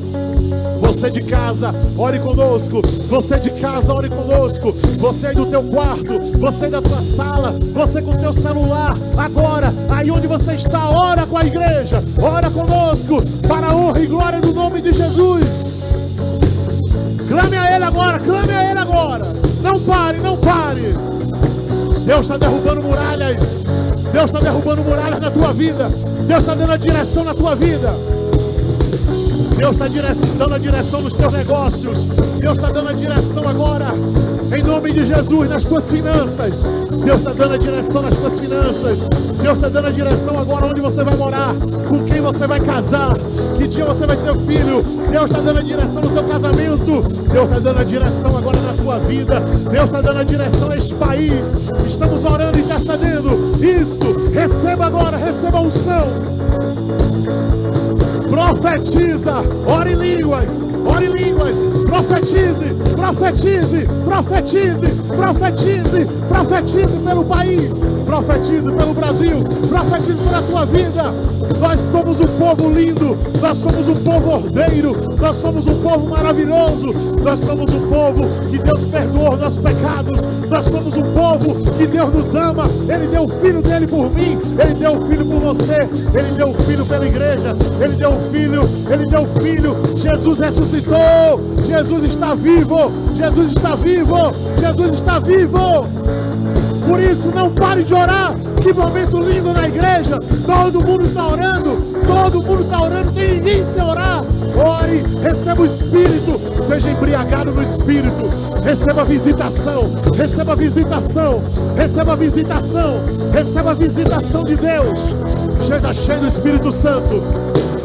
Você de casa, ore conosco. Você de casa, ore conosco. Você aí do teu quarto, você aí da tua sala, você com o teu celular, agora, aí onde você está, ora com a igreja, ora conosco, para a honra e glória do nome de Jesus. Clame a Ele agora, clame a Ele agora. Não pare, não pare. Deus está derrubando muralhas. Deus está derrubando muralhas na tua vida. Deus está dando a direção na tua vida. Deus está dando a direção nos teus negócios. Deus está dando a direção agora, em nome de Jesus, nas tuas finanças. Deus está dando a direção nas tuas finanças. Deus está dando a direção agora onde você vai morar, com quem você vai casar, que dia você vai ter filho. Deus está dando a direção no teu casamento. Deus está dando a direção agora na tua vida. Deus está dando a direção neste país. Estamos orando e intercedendo. Isso, receba agora, receba a unção. Profetiza, ore em línguas, profetize, Profetize, profetize, profetize, profetize pelo país, profetize pelo Brasil, profetize pela tua vida. Nós somos um povo lindo, nós somos um povo ordeiro, nós somos um povo maravilhoso, nós somos um povo que Deus perdoa nossos pecados, nós somos um povo que Deus nos ama. Ele deu o filho dele por mim, ele deu o filho por você, ele deu o filho pela igreja, ele deu o filho, ele deu o filho. Jesus ressuscitou, Jesus está vivo, Jesus está vivo, Jesus está vivo. Por isso não pare de orar. Que momento lindo na igreja, todo mundo está orando, todo mundo está orando, tem ninguém sem orar. Ore, receba o Espírito, seja embriagado no Espírito, receba visitação, receba visitação, receba visitação, receba visitação de Deus. Seja cheio do Espírito Santo,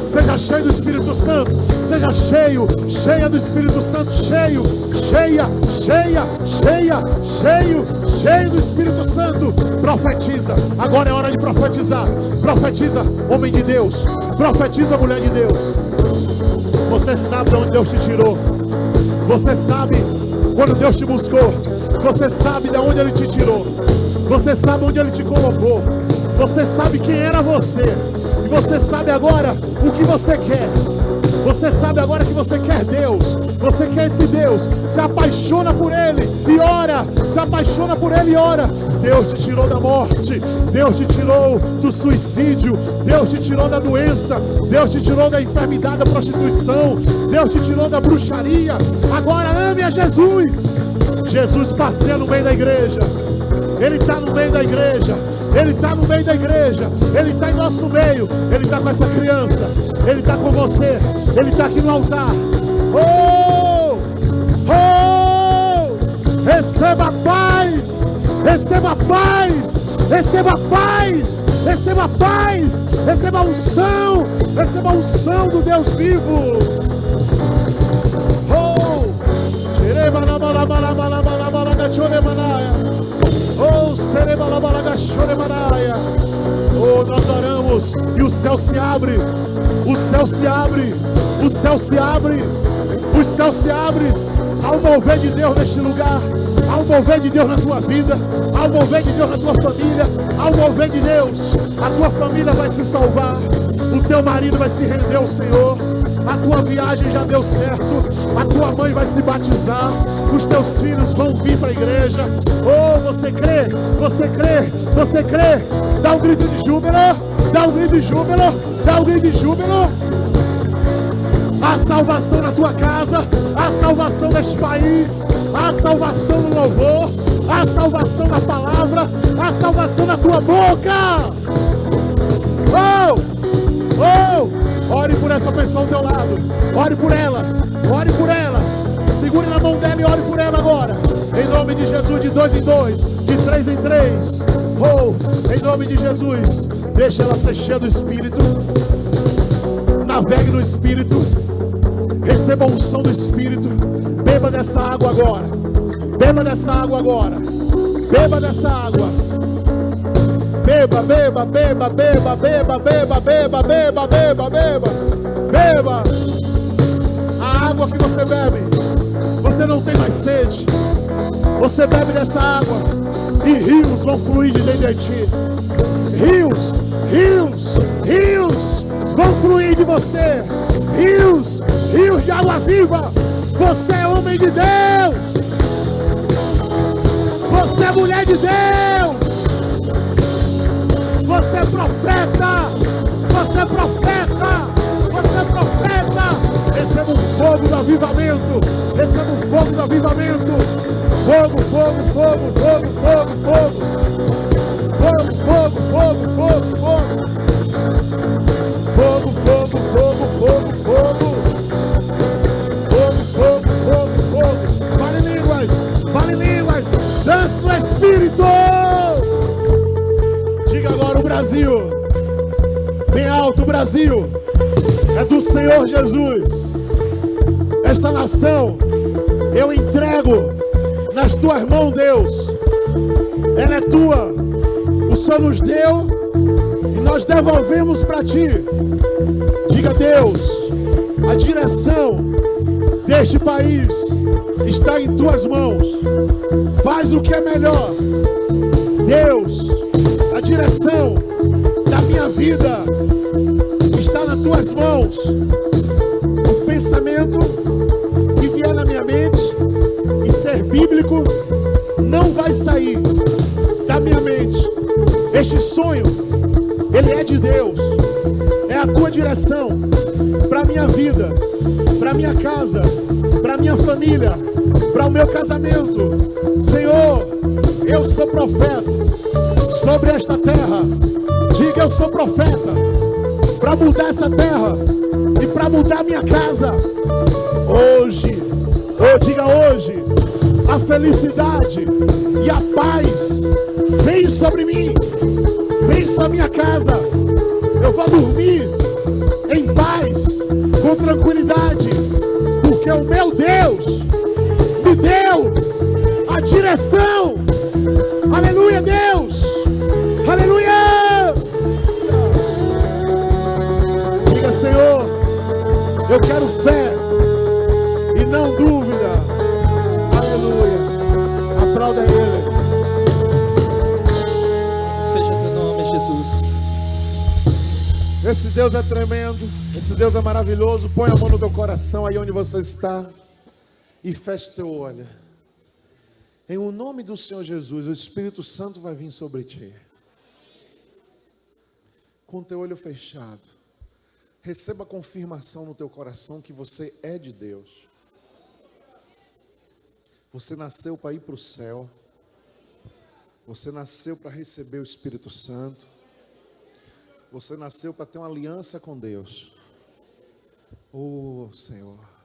seja cheio do Espírito Santo, seja cheio, cheia do Espírito Santo, cheio, cheia, cheia, cheia, cheio, cheio do Espírito Santo. Profetiza, agora é hora de profetizar. Profetiza, homem de Deus, profetiza, mulher de Deus. Você sabe de onde Deus te tirou, você sabe quando Deus te buscou, você sabe de onde Ele te tirou, você sabe onde Ele te colocou, você sabe quem era você, e você sabe agora o que você quer. Você sabe agora que você quer Deus, você quer esse Deus, se apaixona por Ele e ora, se apaixona por Ele e ora. Deus te tirou da morte, Deus te tirou do suicídio, Deus te tirou da doença, Deus te tirou da enfermidade, da prostituição, Deus te tirou da bruxaria. Agora ame a Jesus. Jesus passeia no meio da igreja, Ele está no meio da igreja, Ele está no meio da igreja, Ele está em nosso meio, Ele está com essa criança, Ele está com você, Ele está aqui no altar. Oh! Oh! Receba paz, receba paz, receba paz, receba paz, receba a unção do Deus vivo. Oh! Oh, nós oramos e o céu se abre, o céu se abre, o céu se abre, os céus se abrem. Há um mover de Deus neste lugar, há um mover de Deus na tua vida, há um mover de Deus na tua família, há um mover de Deus. A tua família vai se salvar, o teu marido vai se render ao Senhor, a tua viagem já deu certo, a tua mãe vai se batizar, os teus filhos vão vir para a igreja. Oh, você crê, você crê, você crê? Dá um grito de júbilo, dá um grito de júbilo, dá um grito de júbilo. Há salvação na tua casa, há salvação neste país, há salvação no louvor, há salvação na palavra, há salvação na tua boca. Oh! Oh! Ore por essa pessoa ao teu lado, ore por ela, segure na mão dela e ore por ela agora, em nome de Jesus, de 2 em 2, de 3 em 3. Oh, em nome de Jesus, deixa ela ser cheia do Espírito, navegue no Espírito, receba a unção do Espírito, beba dessa água agora, beba dessa água agora, beba dessa água, beba, beba, beba, beba, beba, beba, beba, beba, beba, beba, beba. A água que você bebe, você não tem mais sede, você bebe dessa água e rios vão fluir de dentro de ti. Rios, rios, rios vão fluir de você. Rios, rios de água viva. Você é homem de Deus, você é mulher de Deus, você é profeta, você é profeta, você é profeta. Receba o fogo do avivamento, receba o fogo do avivamento. Fogo, fogo, fogo, fogo, fogo, fogo. Fogo, fogo, fogo, fogo, fogo. Fogo, fogo, fogo, fogo, fogo. Fogo, fogo, fogo, fogo. Fale línguas, dance no Espírito. Diga agora o Brasil, bem alto, o Brasil é do Senhor Jesus. Esta nação eu entrego nas tuas mãos, Deus. Ela é tua, o Senhor nos deu e nós devolvemos para ti. Diga, Deus, a direção deste país está em tuas mãos. Faz o que é melhor. Deus, a direção da minha vida está nas tuas mãos. O pensamento que vier na minha mente e ser bíblico não vai sair da minha mente. Este sonho, ele é de Deus. É a tua direção para a minha vida, para a minha casa, para a minha família, para o meu casamento. Senhor, eu sou profeta sobre esta terra. Diga, eu sou profeta para mudar essa terra e para mudar minha casa. Hoje, diga hoje, a felicidade e a paz vem sobre mim, vem sobre a minha casa. Eu vou dormir em paz, com tranquilidade, porque o meu Deus me deu a direção. Aleluia, Deus! Aleluia! Diga, Senhor, eu quero fé e não dúvida. Aleluia! Aplauda Ele. Seja teu nome, Jesus. Esse Deus é tremendo, esse Deus é maravilhoso. Põe a mão no teu coração aí onde você está e feche teu olho. Em o nome do Senhor Jesus, o Espírito Santo vai vir sobre ti. Com teu olho fechado, receba a confirmação no teu coração que você é de Deus. Você nasceu para ir para o céu. Você nasceu para receber o Espírito Santo. Você nasceu para ter uma aliança com Deus. Oh, Senhor.